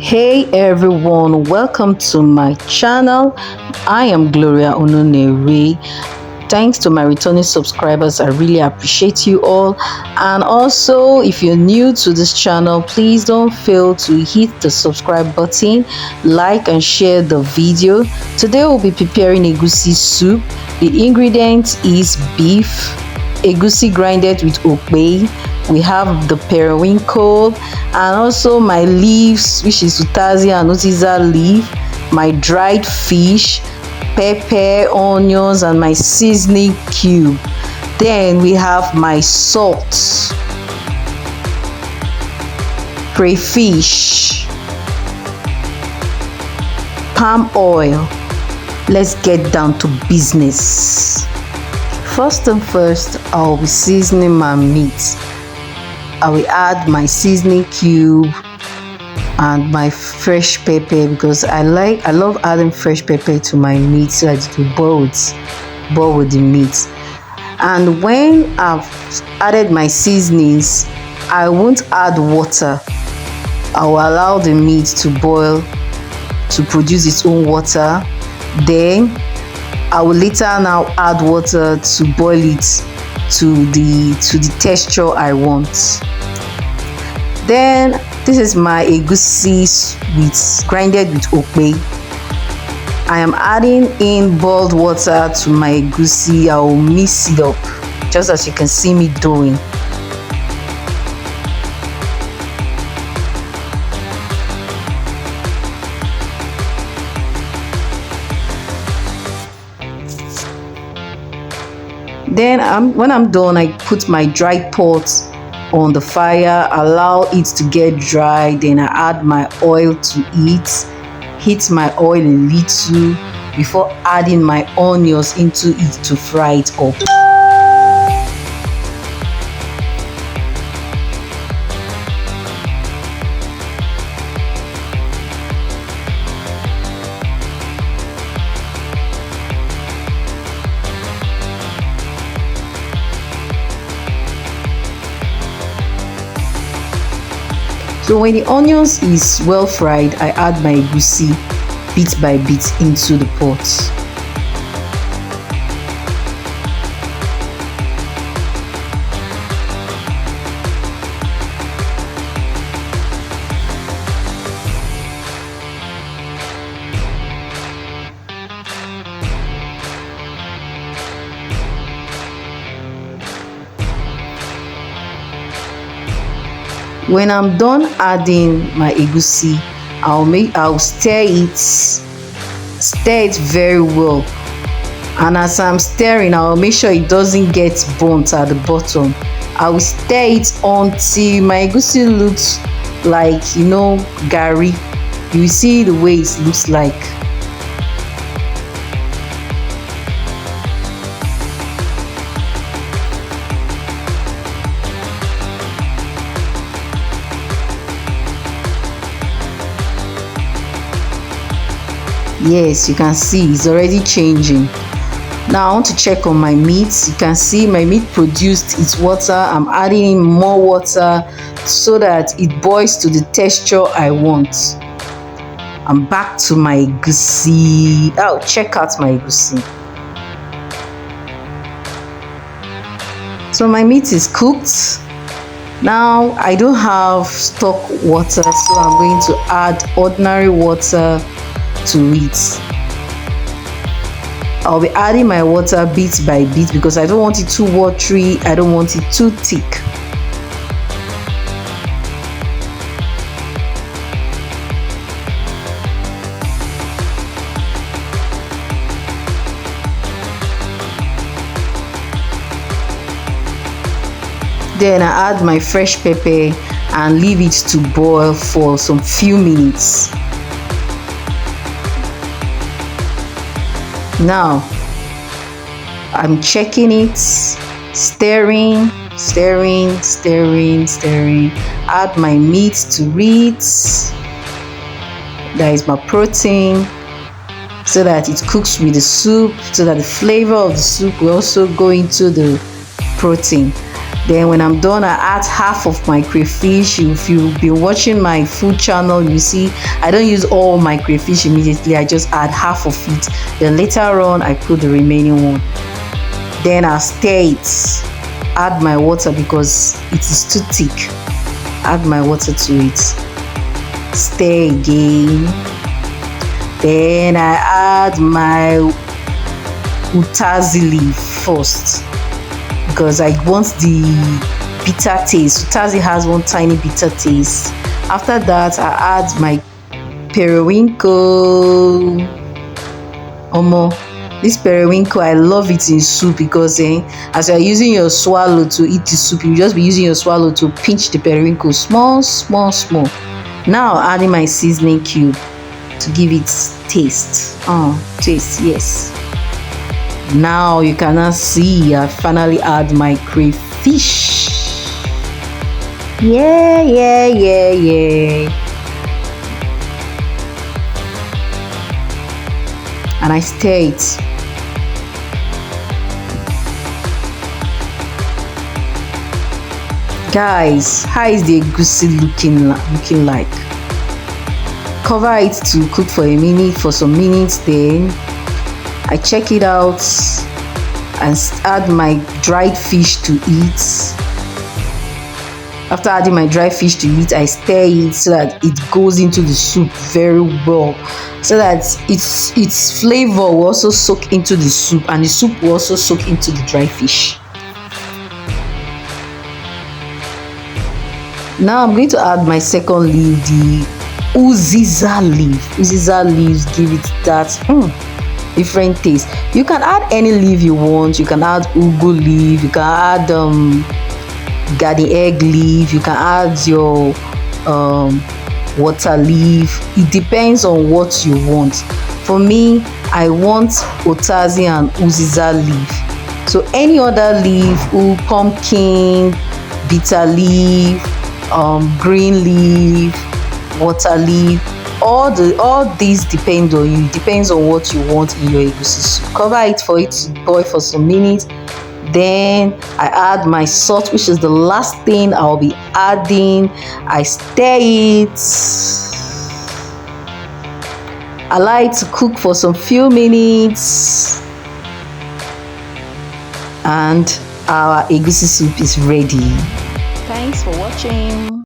Hey everyone, welcome to my channel. I am Gloria Ononere. Thanks to my returning subscribers, I really appreciate you all. And also, if you're new to this channel, please don't fail to hit the subscribe button, like and share the video. Today we'll be preparing egusi soup. The ingredient is beef, egusi grinded with okpei. We have the periwinkle and also my leaves, which is utazi and oziza leaf, my dried fish, pepper, onions, and my seasoning cube. Then we have my salt, crayfish, palm oil. Let's get down to business. First and first, I'll be seasoning my meat. I will add my seasoning cube and my fresh pepper because I love adding fresh pepper to my meat so that it will boil with the meat. And when I've added my seasonings, I won't add water. I will allow the meat to boil to produce its own water. Then I will later now add water to boil it to the texture I want. Then this is my egusi with grinded with okpei. I am adding in boiled water to my egusi. I will mix it up just as you can see me doing. Then when I'm done, I put my dried pot on the fire, allow it to get dry. Then I add my oil to it, heat my oil a little before adding my onions into it to fry it up. So when the onions is well fried, I add my egusi bit by bit into the pot. When I'm done adding my egusi, I'll stir it very well. And as I'm stirring, I'll make sure it doesn't get burnt at the bottom. I will stir it until my egusi looks like, gari. You see the way it looks like. Yes, you can see it's already changing. Now I want to check on my meat. You can see my meat produced its water. I'm adding in more water so that it boils to the texture I want. I'm back to my egusi. Oh, check out my egusi. So my meat is cooked. Now I don't have stock water, so I'm going to add ordinary water to it. I'll be adding my water bit by bit because I don't want it too watery, I don't want it too thick. Then I add my fresh pepper and leave it to boil for some few minutes. Now I'm checking it, stirring. Add my meat to it. That is my protein, so that it cooks with the soup, so that the flavor of the soup will also go into the protein. Then when I'm done, I add half of my crayfish. If you've been watching my food channel, you see I don't use all my crayfish immediately. I just add half of it. Then later on, I put the remaining one. Then I stir it. Add my water because it is too thick. Add my water to it. Stir again. Then I add my utazi leaf first, because I want the bitter taste. Utazi has one tiny bitter taste. After that, I add my periwinkle. This periwinkle, I love it in soup because as you're using your swallow to eat the soup, you just be using your swallow to pinch the periwinkle small. Now adding my seasoning cube to give it taste. Taste, yes. Now you cannot see I finally add my crayfish. Yeah. And I stir it. Guys, how is the egusi looking like? Cover it to cook for some minutes. Then I check it out and add my dried fish to it. After adding my dried fish to it, I stir it so that it goes into the soup very well, so that its flavor will also soak into the soup, and the soup will also soak into the dry fish. Now I'm going to add my second leaf, the uziza leaf. Uziza leaves give it that different taste. You can add any leaf you want. You can add ugu leaf, you can add garden egg leaf, you can add your water leaf. It depends on what you want. For me, I want utazi and uziza leaf. So any other leaf, pumpkin, bitter leaf, green leaf, water leaf, all these depend on you. It depends on what you want in your egusi soup. Cover it for it to boil for some minutes. Then I add my salt, which is the last thing I'll be adding. I stir it. Allow it to cook for some few minutes, and our egusi soup is ready. Thanks for watching.